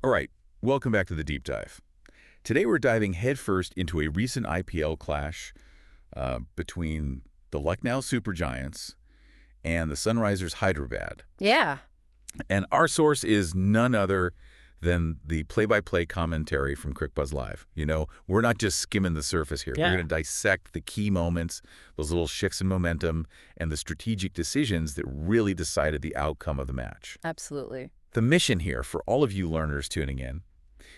All right, welcome back to the Deep Dive. Today we're diving headfirst into a recent IPL clash between the Lucknow Supergiants and the Sunrisers Hyderabad. Yeah. And our source is none other than the play-by-play commentary from CricBuzz Live. You know, we're not just skimming the surface here. Yeah. We're going to dissect the key moments, those little shifts in momentum, and the strategic decisions that really decided the outcome of the match. Absolutely. The mission here for all of you learners tuning in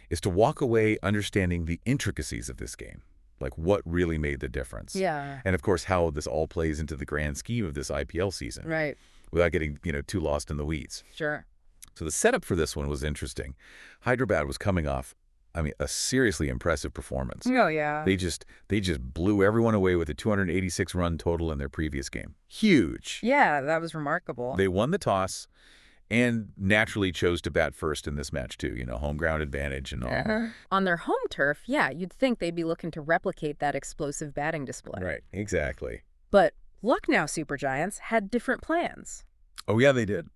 is to walk away understanding the intricacies of this game, like what really made the difference. Yeah. And of course, how this all plays into the grand scheme of this IPL season. Right. Without getting, too lost in the weeds. Sure. So the setup for this one was interesting. Hyderabad was coming off, a seriously impressive performance. Oh, yeah. They just blew everyone away with a 286-run total in their previous game. Huge. Yeah, that was remarkable. They won the toss and naturally chose to bat first in this match too, home ground advantage and all. Yeah. On their home turf, yeah, you'd think they'd be looking to replicate that explosive batting display. Right, exactly. But Lucknow Supergiants had different plans. Oh, yeah, they did.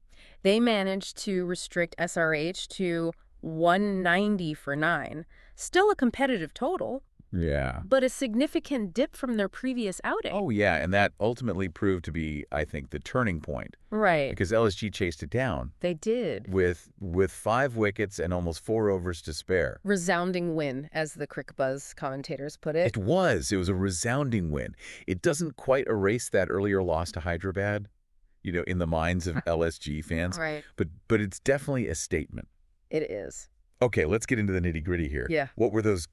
They managed to restrict SRH to 190 for 9. Still a competitive total, Yeah. but a significant dip from their previous outing. Oh, yeah, and that ultimately proved to be, I think, the turning point. Right. Because LSG chased it down. They did. With 5 wickets and almost 4 overs to spare. Resounding win, as the CricBuzz commentators put it. It was a resounding win. It doesn't quite erase that earlier loss to Hyderabad, in the minds of LSG fans. Right. But it's definitely a statement. It is. Okay, let's get into the nitty-gritty here. Yeah. What were those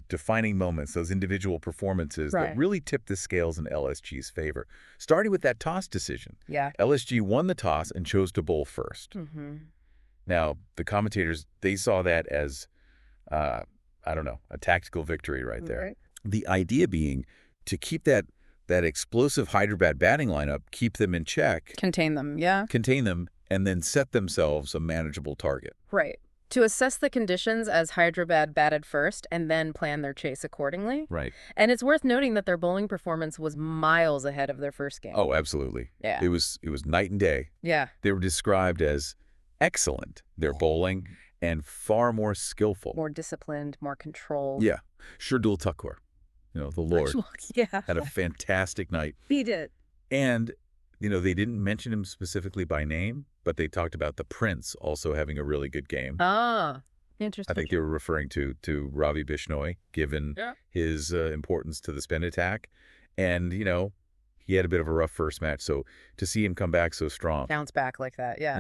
defining moments, those individual performances that really tipped the scales in LSG's favor? Starting with that toss decision. Yeah. LSG won the toss and chose to bowl first. Mm-hmm. Now, the commentators, they saw that as, a tactical victory right there. Right. The idea being to keep that explosive Hyderabad batting lineup, keep them in check, Contain them, yeah. contain them, and then set themselves a manageable target. Right. To assess the conditions as Hyderabad batted first and then plan their chase accordingly. Right. And it's worth noting that their bowling performance was miles ahead of their first game. Oh, absolutely. Yeah. It was night and day. Yeah. They were described as excellent, their bowling, and far more skillful. More disciplined, more controlled. Yeah. Shardul Thakur, the Lord, Yeah. had a fantastic night. He did. And, they didn't mention him specifically by name, but they talked about the Prince also having a really good game. Ah, interesting. I think they were referring to Ravi Bishnoi, given his importance to the spin attack. And, he had a bit of a rough first match. So to see him come back so strong. Bounce back like that, yeah.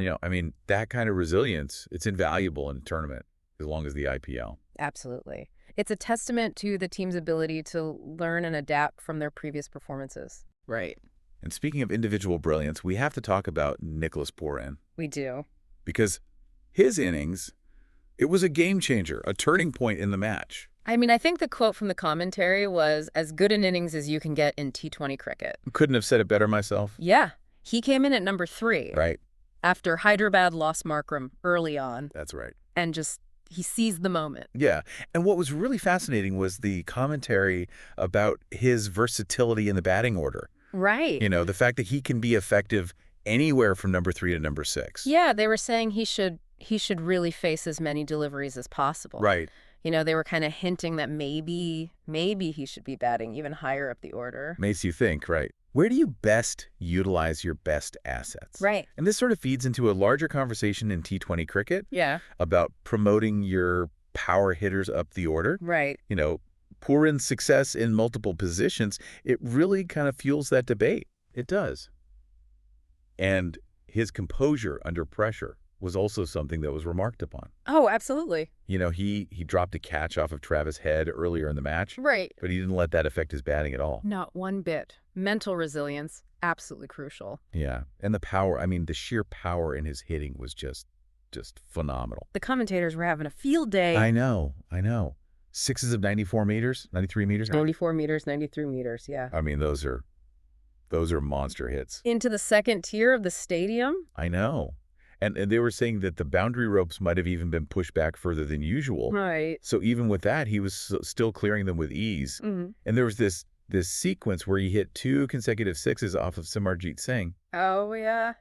That kind of resilience, it's invaluable in a tournament as long as the IPL. Absolutely. It's a testament to the team's ability to learn and adapt from their previous performances. Right. And speaking of individual brilliance, we have to talk about Nicholas Pooran. We do. Because his innings, it was a game changer, a turning point in the match. I think the quote from the commentary was, as good an innings as you can get in T20 cricket. Couldn't have said it better myself. Yeah. He came in at number 3. Right. After Hyderabad lost Markram early on. That's right. And he seized the moment. Yeah. And what was really fascinating was the commentary about his versatility in the batting order. Right. The fact that he can be effective anywhere from number 3 to number 6. Yeah, they were saying he should really face as many deliveries as possible. Right. They were kind of hinting that maybe he should be batting even higher up the order. Makes you think, right. Where do you best utilize your best assets? Right. And this sort of feeds into a larger conversation in T20 cricket. Yeah. About promoting your power hitters up the order. Right. Pooran's success in multiple positions, it really kind of fuels that debate. It does. And his composure under pressure was also something that was remarked upon. Oh, absolutely. He dropped a catch off of Travis Head earlier in the match. Right. But he didn't let that affect his batting at all. Not one bit. Mental resilience, absolutely crucial. Yeah. And the power, the sheer power in his hitting was just phenomenal. The commentators were having a field day. I know. 6s of 94 meters, 93 meters. 94 meters, 93 meters, yeah. Those are monster hits. Into the second tier of the stadium? I know. And they were saying that the boundary ropes might have even been pushed back further than usual. Right. So even with that, he was still clearing them with ease. Mm-hmm. And there was this sequence where he hit 2 consecutive 6s off of Simarjeet Singh. Oh, yeah.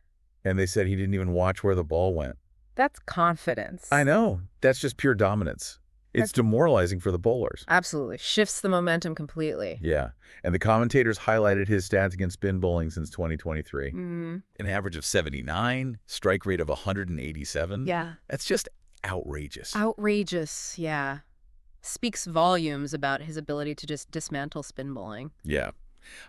And they said he didn't even watch where the ball went. That's confidence. I know. That's just pure dominance. It's demoralizing for the bowlers. Absolutely. Shifts the momentum completely. Yeah. And the commentators highlighted his stats against spin bowling since 2023. Mm. An average of 79, strike rate of 187. Yeah. That's just outrageous. Outrageous, yeah. Speaks volumes about his ability to just dismantle spin bowling. Yeah.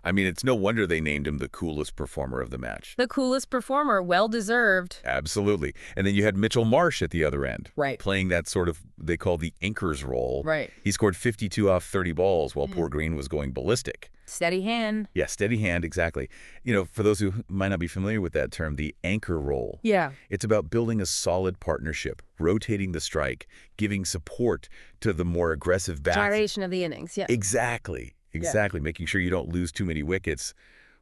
I mean, it's no wonder they named him the coolest performer of the match. The coolest performer, well-deserved. Absolutely. And then you had Mitchell Marsh at the other end. Right. Playing that sort of, they call the anchor's role. Right. He scored 52 off 30 balls while poor Green was going ballistic. Steady hand. Yeah, steady hand, exactly. You know, for those who might not be familiar with that term, the anchor role. Yeah. It's about building a solid partnership, rotating the strike, giving support to the more aggressive bats. Gyration of the innings, yeah. Exactly. Exactly. Making sure you don't lose too many wickets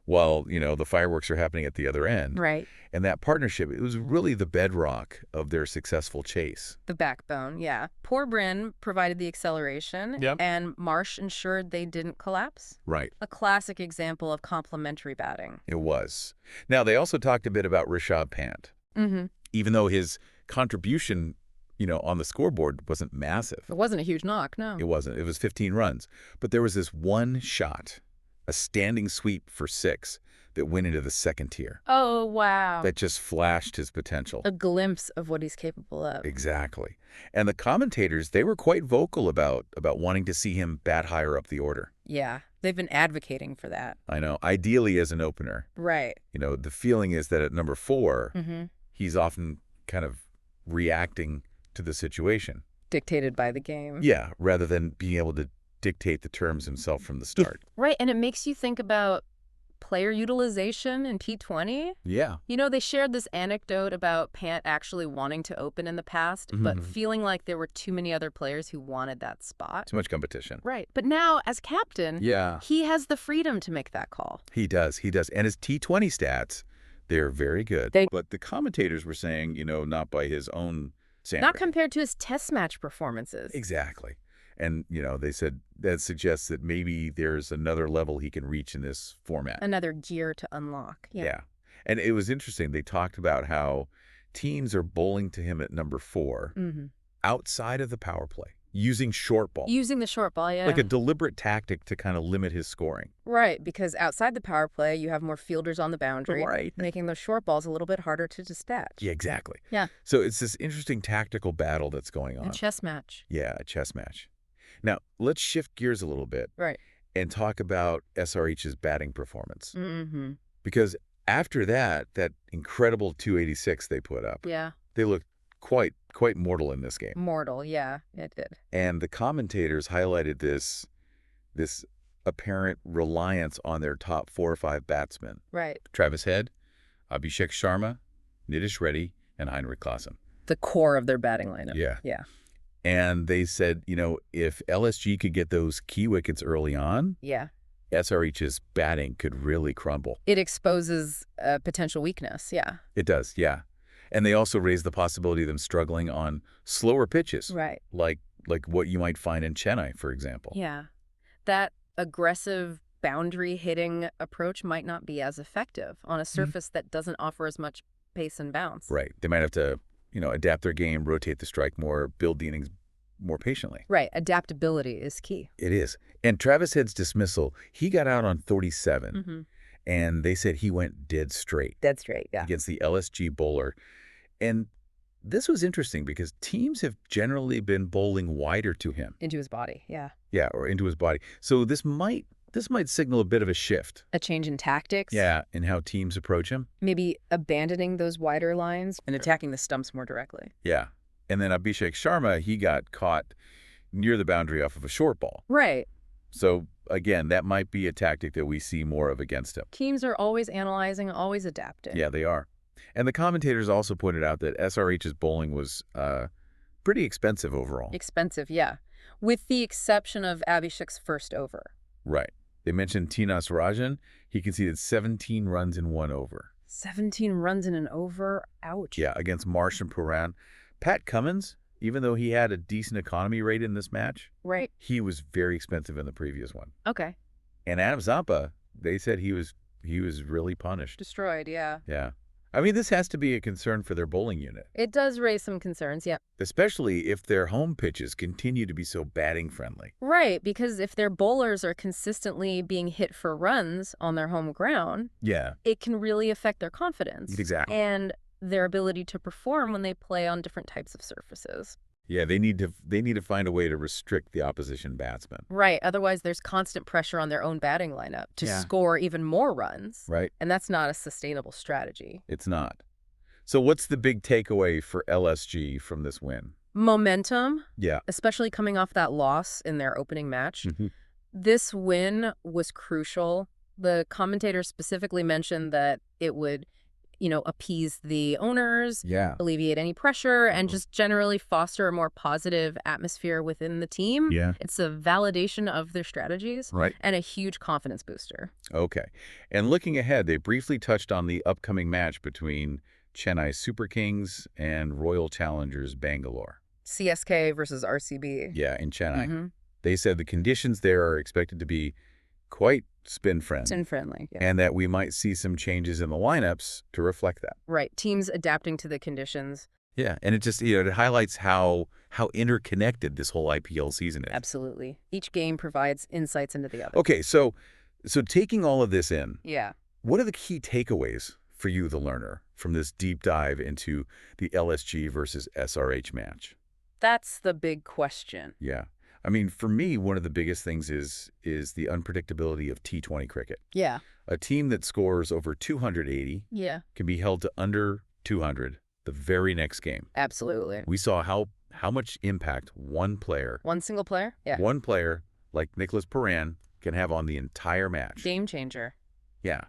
while, you know, the fireworks are happening at the other end. Right. And that partnership, it was really the bedrock of their successful chase. The backbone, yeah. Poor Bryn provided the acceleration, and Marsh ensured they didn't collapse. Right. A classic example of complementary batting. It was. Now, they also talked a bit about Rishabh Pant. Even though his contribution, you know, on the scoreboard wasn't massive. It wasn't a huge knock, no. It wasn't. It was 15 runs. But there was this one shot, a standing sweep for 6, that went into the second tier. Oh, wow. That just flashed his potential. A glimpse of what he's capable of. Exactly. And the commentators, they were quite vocal about wanting to see him bat higher up the order. Yeah, they've been advocating for that. I know. Ideally as an opener. Right. You know, the feeling is that at number 4, he's often kind of reacting to the situation. Dictated by the game. Yeah, rather than being able to dictate the terms himself from the start. Right, and it makes you think about player utilization in T20. Yeah. You know, they shared this anecdote about Pant actually wanting to open in the past, but feeling like there were too many other players who wanted that spot. Too much competition. Right. But now, as captain, he has the freedom to make that call. He does. He does. And his T20 stats, they're very good. But the commentators were saying, you know, not by his own standard. Not compared to his test match performances. Exactly. And, you know, they said that suggests that maybe there's another level he can reach in this format. Another gear to unlock. Yeah. And it was interesting. They talked about how teams are bowling to him at number 4 outside of the power play, using short ball. Using the short ball, yeah. Like a deliberate tactic to kind of limit his scoring. Right, because outside the power play, you have more fielders on the boundary, Right. making those short balls a little bit harder to dispatch. Yeah, exactly. Yeah. So it's this interesting tactical battle that's going on. A chess match. Yeah, a chess match. Now, let's shift gears a little bit Right. and talk about SRH's batting performance. Because after that incredible 286 they put up, they looked quite mortal in this game. Mortal, yeah, it did. And the commentators highlighted this apparent reliance on their top 4 or 5 batsmen. Right. Travis Head, Abhishek Sharma, Nitish Reddy, and Heinrich Klaassen. The core of their batting lineup. Yeah. Yeah. And they said, you know, if LSG could get those key wickets early on, SRH's batting could really crumble. It exposes a potential weakness, yeah. It does, yeah. And they also raised the possibility of them struggling on slower pitches. Right. Like what you might find in Chennai, for example. Yeah. That aggressive boundary hitting approach might not be as effective on a surface that doesn't offer as much pace and bounce. Right. They might have to, you know, adapt their game, rotate the strike more, build the innings more patiently. Right. Adaptability is key. It is. And Travis Head's dismissal, he got out on 37, and they said he went dead straight. Dead straight, yeah. Against the LSG bowler. And this was interesting because teams have generally been bowling wider to him. Into his body, yeah. Yeah, or into his body. So this might signal a bit of a shift. A change in tactics. Yeah, in how teams approach him. Maybe abandoning those wider lines and attacking the stumps more directly. Yeah. And then Abhishek Sharma, he got caught near the boundary off of a short ball. Right. So, again, that might be a tactic that we see more of against him. Teams are always analyzing, always adapting. Yeah, they are. And the commentators also pointed out that SRH's bowling was pretty expensive overall. Expensive, yeah. With the exception of Abhishek's first over. Right. They mentioned Tinas Rajan. He conceded 17 runs in 1 over. 17 runs in an over? Ouch. Yeah, against Marsh and Puran. Pat Cummins, even though he had a decent economy rate in this match, right, he was very expensive in the previous one. Okay. And Adam Zampa, they said he was really punished. Destroyed, yeah. Yeah. I mean, this has to be a concern for their bowling unit, It does raise some concerns, yeah. especially if their home pitches continue to be so batting friendly. Right, because if their bowlers are consistently being hit for runs on their home ground, Yeah, it can really affect their confidence exactly. and their ability to perform when they play on different types of surfaces. Yeah, they need to find a way to restrict the opposition batsman. Right, otherwise there's constant pressure on their own batting lineup to Yeah. score even more runs, Right? and that's not a sustainable strategy. It's not. So what's the big takeaway for LSG from this win? Momentum, Yeah. especially coming off that loss in their opening match. Mhm. This win was crucial. The commentator specifically mentioned that it would, appease the owners, Yeah. alleviate any pressure, and just generally foster a more positive atmosphere within the team. Yeah. It's a validation of their strategies Right. and a huge confidence booster. Okay. And looking ahead, they briefly touched on the upcoming match between Chennai Super Kings and Royal Challengers Bangalore. CSK versus RCB. Yeah, in Chennai. Mm-hmm. They said the conditions there are expected to be quite spin-friendly, Friendly. Yeah. and that we might see some changes in the lineups to reflect that. Right. Teams adapting to the conditions. Yeah, and it just, it highlights how interconnected this whole IPL season is. Absolutely. Each game provides insights into the other. Okay, so taking all of this in, Yeah. what are the key takeaways for you, the learner, from this deep dive into the LSG versus SRH match? That's the big question. Yeah. I mean, for me, one of the biggest things is the unpredictability of T20 cricket. Yeah. A team that scores over 280 Yeah. can be held to under 200 the very next game. Absolutely. We saw how much impact one player, One single player? Yeah. one player like Nicholas Paran can have on the entire match. Game changer. Yeah.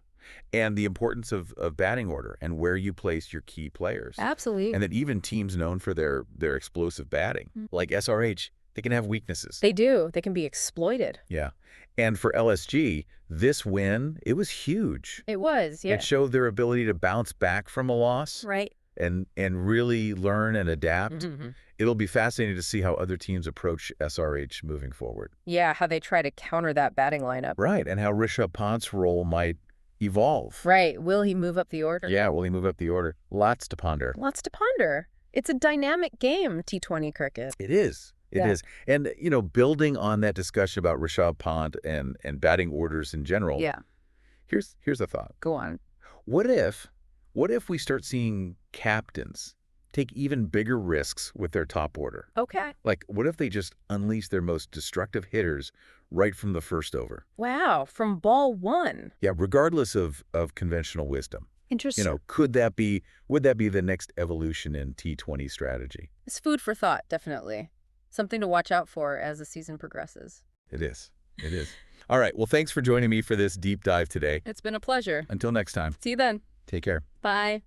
And the importance of batting order and where you place your key players. Absolutely. And that even teams known for their explosive batting, like SRH, they can have weaknesses. They do. They can be exploited. Yeah. And for LSG, this win, it was huge. It was, yeah. It showed their ability to bounce back from a loss Right. and really learn and adapt. Mm-hmm. It'll be fascinating to see how other teams approach SRH moving forward. Yeah, how they try to counter that batting lineup. Right, and how Rishabh Pant's role might evolve. Right. Will he move up the order? Yeah, will he move up the order? Lots to ponder. Lots to ponder. It's a dynamic game, T20 cricket. It is. It Yeah. is. And, building on that discussion about Rishabh Pant and batting orders in general, Yeah. here's a thought. Go on. What if we start seeing captains take even bigger risks with their top order? Okay. Like, what if they just unleash their most destructive hitters right from the first over? Wow. From ball one. Yeah, regardless of conventional wisdom. Interesting. Would that be the next evolution in T20 strategy? It's food for thought, definitely. Something to watch out for as the season progresses. It is. It is. All right. Well, thanks for joining me for this deep dive today. It's been a pleasure. Until next time, See you then. take care. Bye.